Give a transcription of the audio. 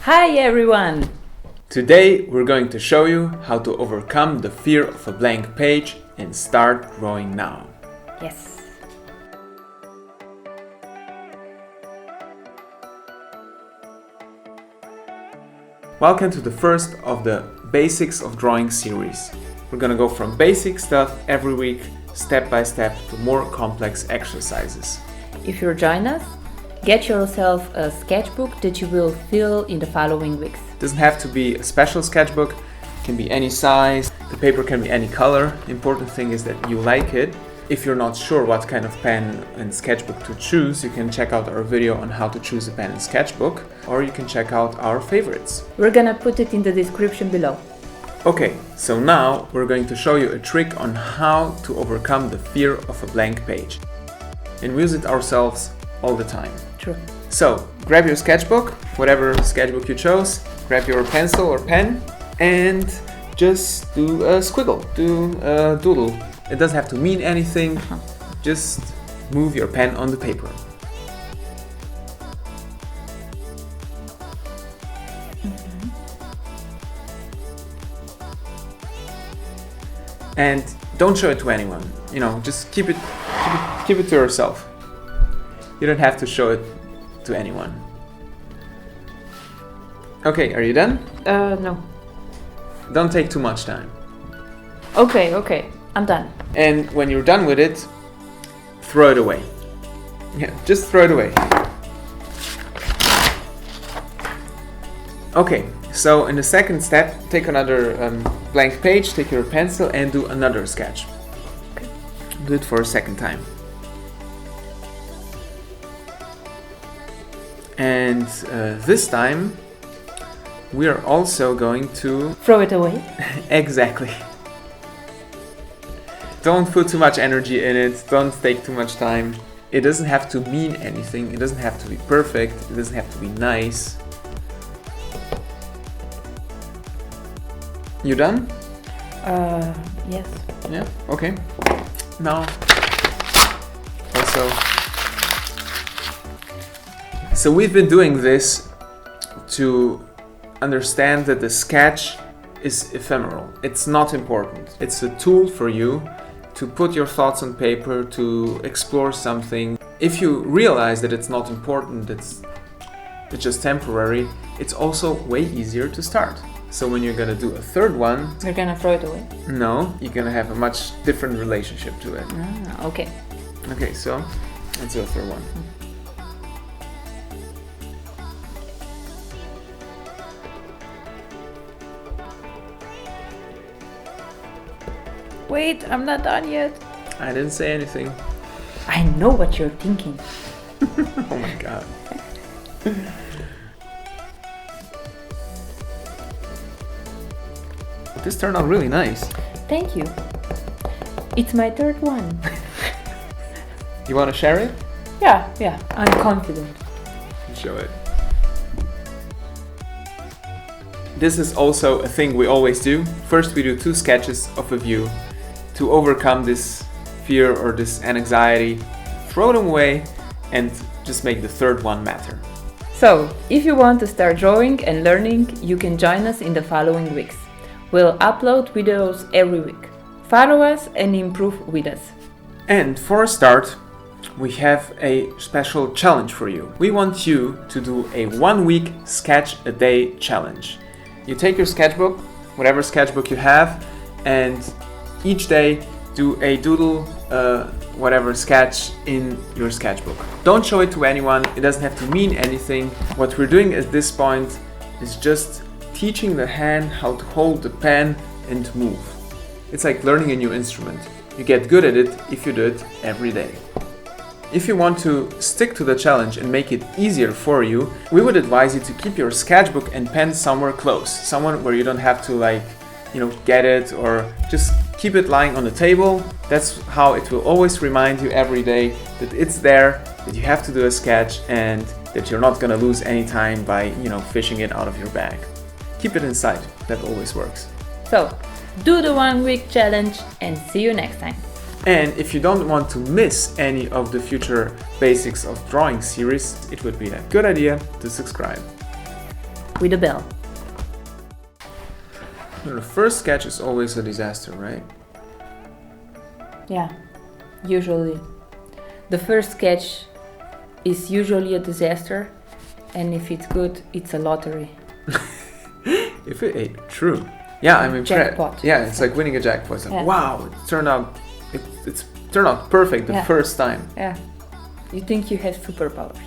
Hi everyone! Today we're going to show you how to overcome the fear of a blank page and start drawing now. Yes. Welcome to the first of the Basics of Drawing series. We're gonna go from basic stuff every week, step by step, to more complex exercises. If you're joining us, get yourself a sketchbook that you will fill in the following weeks. It doesn't have to be a special sketchbook, it can be any size, the paper can be any color. The important thing is that you like it. If you're not sure what kind of pen and sketchbook to choose, you can check out our video on how to choose a pen and sketchbook, or you can check out our favorites. We're gonna put it in the description below. Okay, so now we're going to show you a trick on how to overcome the fear of a blank page. And we use it ourselves all the time. True. So, grab your sketchbook, whatever sketchbook you chose, grab your pencil or pen, and just do a squiggle, do a doodle. It doesn't have to mean anything, just move your pen on the paper. And don't show it to anyone, just keep it to yourself. You don't have to show it to anyone. Okay, are you done? No. Don't take too much time. Okay, I'm done. And when you're done with it, throw it away. Yeah, just throw it away. Okay, so in the second step, take another blank page, take your pencil and do another sketch. Okay. Do it for a second time. And this time, we are also going to... Throw it away. Exactly. Don't put too much energy in it, don't take too much time. It doesn't have to mean anything, it doesn't have to be perfect, it doesn't have to be nice. You done? Yes. Yeah, okay. Now, also... So we've been doing this to understand that the sketch is ephemeral. It's not important. It's a tool for you to put your thoughts on paper, to explore something. If you realize that it's not important, it's just temporary, it's also way easier to start. So when you're gonna do a third one... You're gonna throw it away? No, you're gonna have a much different relationship to it. Okay. Okay, so let's do a third one. Wait, I'm not done yet. I didn't say anything. I know what you're thinking. Oh my god. This turned out really nice. Thank you. It's my third one. You want to share it? Yeah, I'm confident. Show it. This is also a thing we always do. First we do 2 sketches of a view to overcome this fear or this anxiety. Throw them away and just make the third one matter. So, if you want to start drawing and learning, you can join us in the following weeks. We'll upload videos every week. Follow us and improve with us. And for a start, we have a special challenge for you. We want you to do a 1-week sketch a day challenge. You take your sketchbook, whatever sketchbook you have, and each day do a doodle, whatever sketch in your sketchbook. Don't show it to anyone, it doesn't have to mean anything. What we're doing at this point is just teaching the hand how to hold the pen and move. It's like learning a new instrument. You get good at it if you do it every day. If you want to stick to the challenge and make it easier for you, we would advise you to keep your sketchbook and pen somewhere close, somewhere where you don't have to get it, or just keep it lying on the table. That's how it will always remind you every day that it's there, that you have to do a sketch, and that you're not gonna lose any time by, fishing it out of your bag. Keep it inside, that always works. So, do the 1-week challenge and see you next time. And if you don't want to miss any of the future Basics of Drawing series, it would be a good idea to subscribe. with a bell. The first sketch is always a disaster, right? Yeah, usually. The first sketch is usually a disaster, and if it's good, it's a lottery. If it ain't true. Yeah, I'm impressed. Jackpot. Yeah, it's like winning a jackpot. It's like, Yeah. wow, it's turned out perfect the Yeah. first time. Yeah, you think you have superpowers.